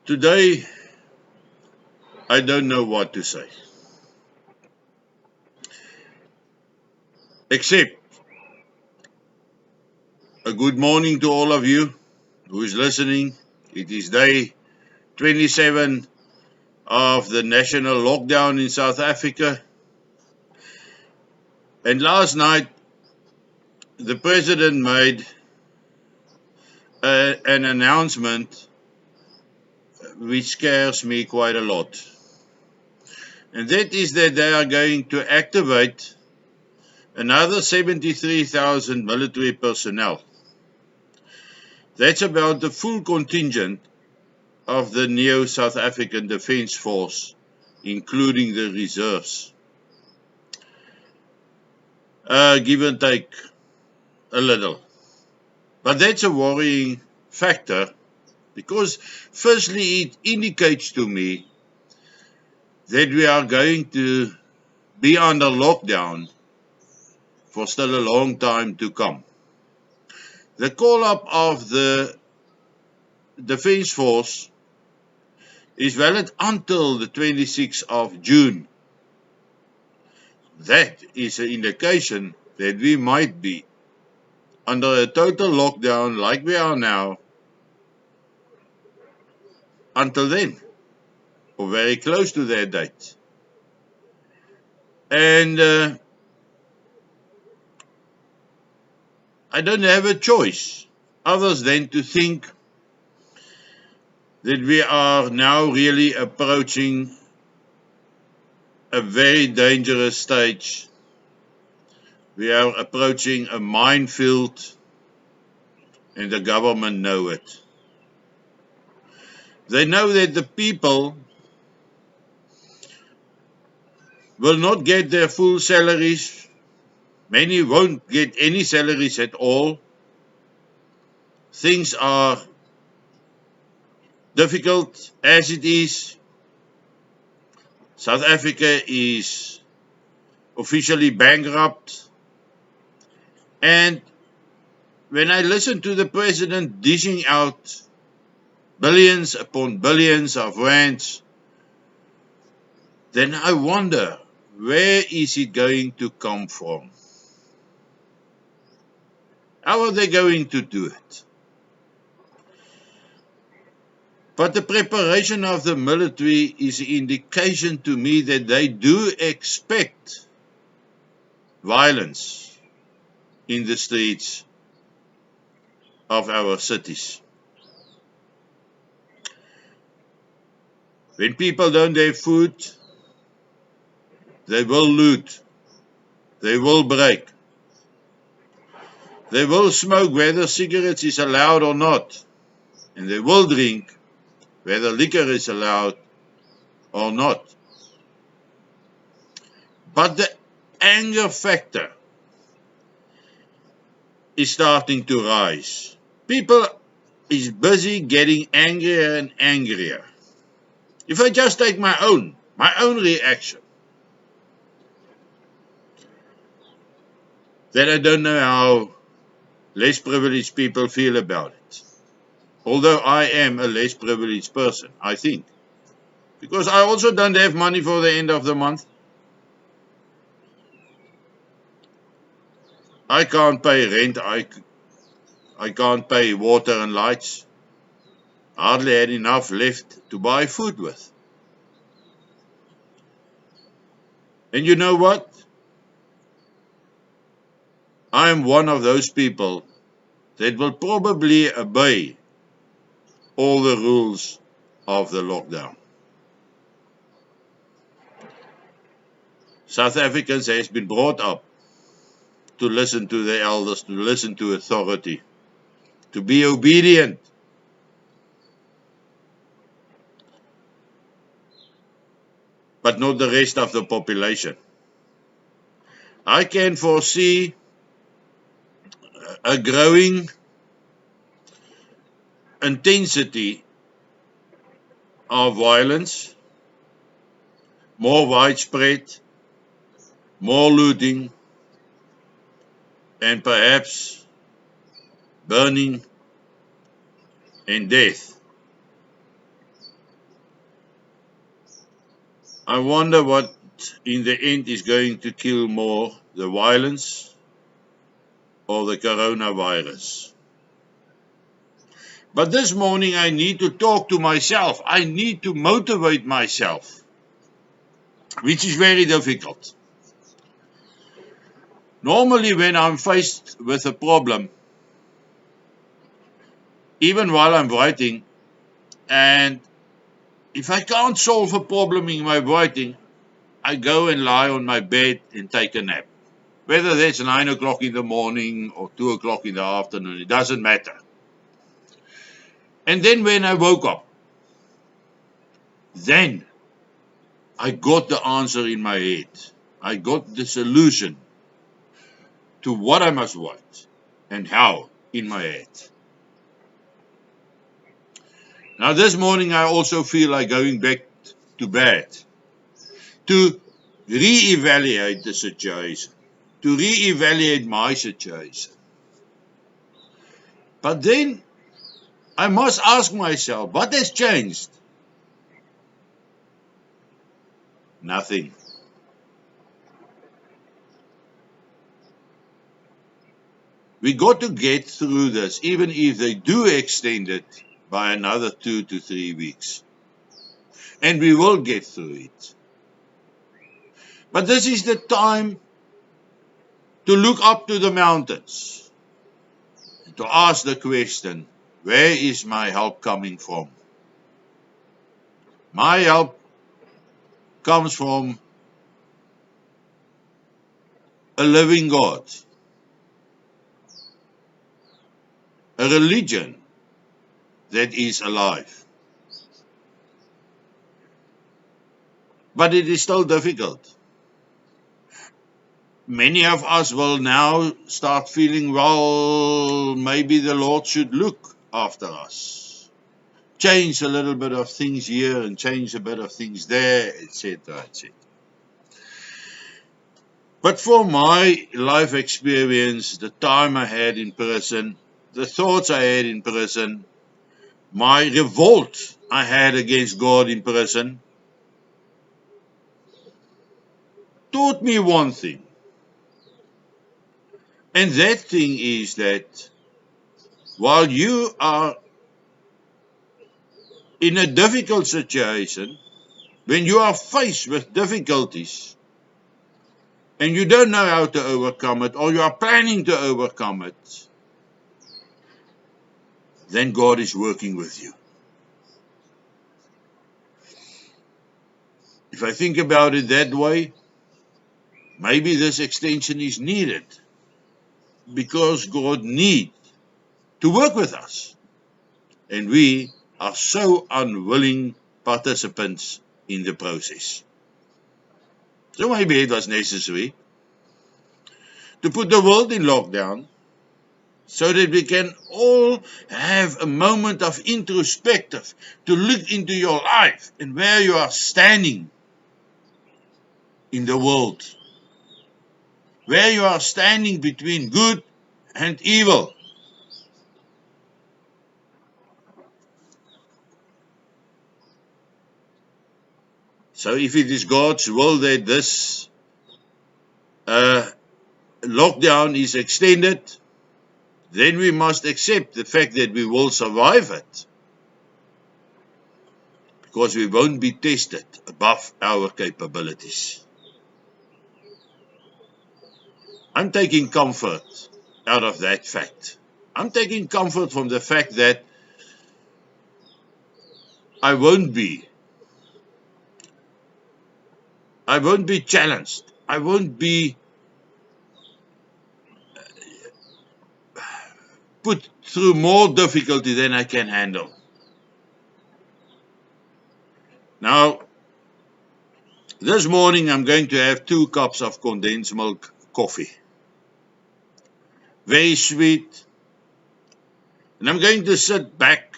Today, I don't know what to say. Except a good morning to all of you who is listening. It is day 27 of the national lockdown in South Africa. And last night, the president made an announcement which scares me quite a lot. And that is that they are going to activate another 73,000 military personnel. That's about the full contingent of the new South African Defence Force, including the reserves. Give and take a little. But that's a worrying factor because firstly it indicates to me that we are going to be under lockdown for still a long time to come. The call-up of the Defence Force is valid until the 26th of June. That is an indication that we might be under a total lockdown like we are now until then, or very close to that date. And I don't have a choice other than to think that we are now really approaching a very dangerous stage. We are approaching a minefield, and the government know it. They know that the people will not get their full salaries. Many won't get any salaries at all. Things are difficult as it is. South Africa is officially bankrupt. And when I listen to the president dishing out billions upon billions of rands, then I wonder, where is it going to come from? How are they going to do it? But the preparation of the military is an indication to me that they do expect violence in the streets of our cities. When people don't have food, they will loot, they will break, they will smoke whether cigarettes is allowed or not, and they will drink whether liquor is allowed or not. But the anger factor is starting to rise. People is busy getting angrier and angrier. If I just take my own reaction, then I don't know how less privileged people feel about it. Although I am a less privileged person, I think. Because I also don't have money for the end of the month. I can't pay rent, I can't pay water and lights. Hardly had enough left to buy food with. And you know what? I am one of those people that will probably obey all the rules of the lockdown. South Africans has been brought up to listen to their elders, to listen to authority, to be obedient. But not the rest of the population. I can foresee a growing intensity of violence, more widespread, more looting, and perhaps burning and death. I wonder what in the end is going to kill more, the violence or the coronavirus. But this morning I need to talk to myself. I need to motivate myself, which is very difficult. Normally when I'm faced with a problem, even while I'm writing, and if I can't solve a problem in my writing, I go and lie on my bed and take a nap. Whether that's 9 o'clock in the morning or 2 o'clock in the afternoon, it doesn't matter. And then when I woke up, then I got the answer in my head. I got the solution to what I must write and how in my head. Now this morning I also feel like going back to bed to re-evaluate the situation, to re-evaluate my situation. But then I must ask myself, what has changed? Nothing. We got to get through this, even if they do extend it by another 2 to 3 weeks. And we will get through it. But this is the time to look up to the mountains, and to ask the question, where is my help coming from? My help comes from a living God, a religion that is alive. But it is still difficult. Many of us will now start feeling, well, maybe the Lord should look after us. Change a little bit of things here and change a bit of things there, etc., etc. But for my life experience, the time I had in prison, the thoughts I had in prison, my revolt I had against God in prison, taught me one thing. And that thing is that while you are in a difficult situation, when you are faced with difficulties and you don't know how to overcome it, or you are planning to overcome it, then God is working with you. If I think about it that way, maybe this extension is needed because God needs to work with us. And we are so unwilling participants in the process. So maybe it was necessary to put the world in lockdown so that we can all have a moment of introspective to look into your life and where you are standing in the world, where you are standing between good and evil. So if it is God's will that this lockdown is extended, then we must accept the fact that we will survive it, because we won't be tested above our capabilities. I'm taking comfort out of that fact. I'm taking comfort from the fact that I won't be challenged. I won't be put through more difficulty than I can handle. Now, this morning I'm going to have 2 cups of condensed milk coffee. Very sweet. And I'm going to sit back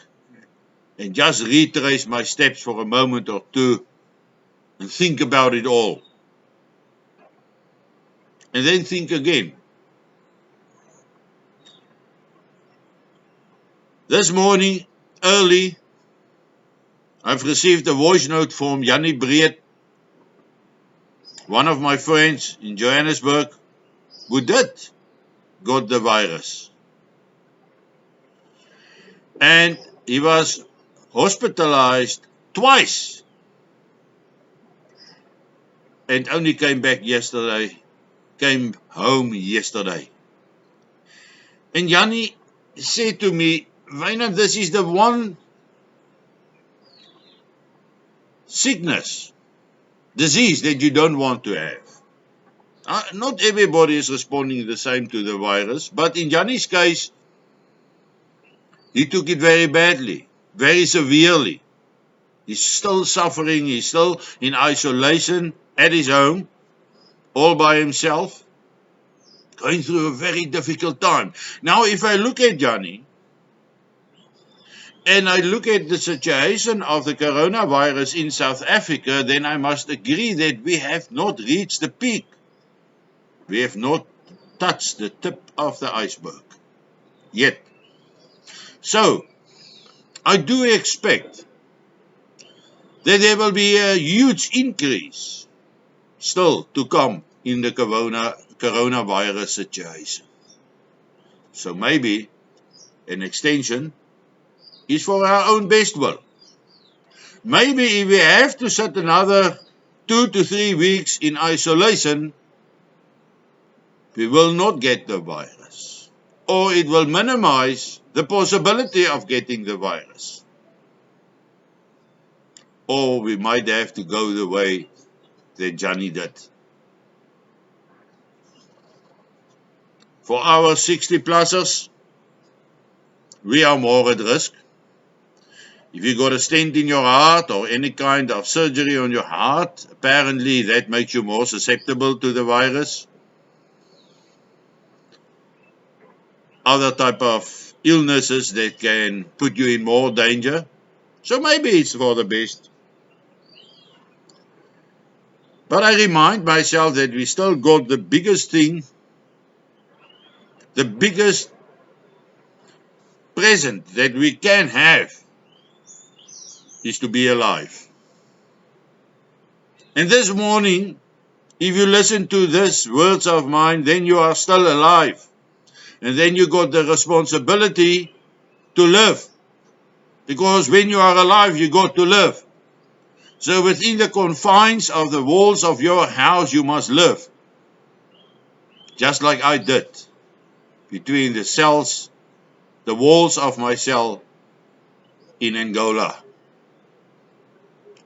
and just retrace my steps for a moment or two and think about it all. And then think again. This morning, early, I've received a voice note from Jannie Breed one of my friends in Johannesburg who did got the virus. And he was hospitalized twice and only came home yesterday. And Jannie said to me, Wynand, this is the one disease that you don't want to have. Not everybody is responding the same to the virus, but in Jannie's case, he took it very badly, very severely. He's still suffering, he's still in isolation at his home, all by himself, going through a very difficult time. Now, if I look at Jannie, and I look at the situation of the coronavirus in South Africa, then I must agree that we have not reached the peak. We have not touched the tip of the iceberg yet. So, I do expect that there will be a huge increase still to come in the coronavirus situation. So maybe an extension is for our own best will. Maybe if we have to sit another 2 to 3 weeks in isolation, we will not get the virus, or it will minimize the possibility of getting the virus. Or we might have to go the way that Jannie did. For our 60-plussers, we are more at risk. If you got a stent in your heart or any kind of surgery on your heart, apparently that makes you more susceptible to the virus. Other type of illnesses that can put you in more danger. So maybe it's for the best. But I remind myself that we still got the biggest thing, the biggest present that we can have is to be alive. And this morning, if you listen to these words of mine, then you are still alive. And then you got the responsibility to live. Because when you are alive, you got to live. So within the confines of the walls of your house, you must live. Just like I did. Between the cells, the walls of my cell in Angola.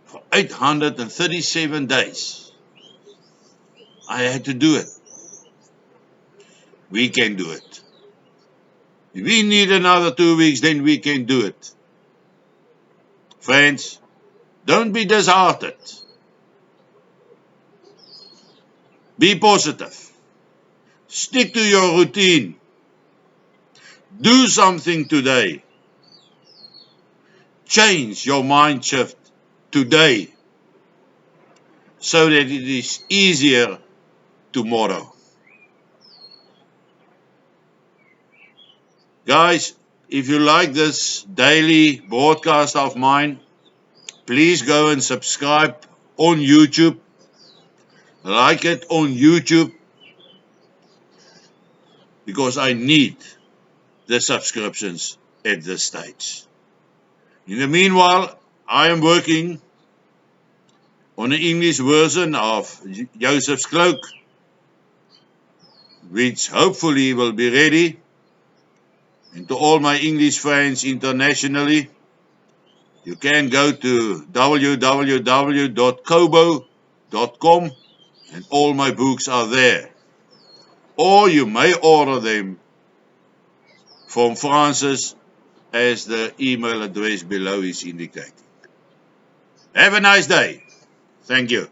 For 837 days. I had to do it. We can do it. If we need another 2 weeks, then we can do it. Friends, don't be disheartened. Be positive. Stick to your routine. Do something today. Change your mind shift today so that it is easier tomorrow. Guys, if you like this daily broadcast of mine, please go and subscribe on YouTube. Like it on YouTube because I need the subscriptions at this stage. In the meanwhile, I am working on an English version of Joseph's Cloak, which hopefully will be ready. And to all my English friends internationally, you can go to www.kobo.com and all my books are there. Or you may order them from Francis as the email address below is indicating. Have a nice day. Thank you.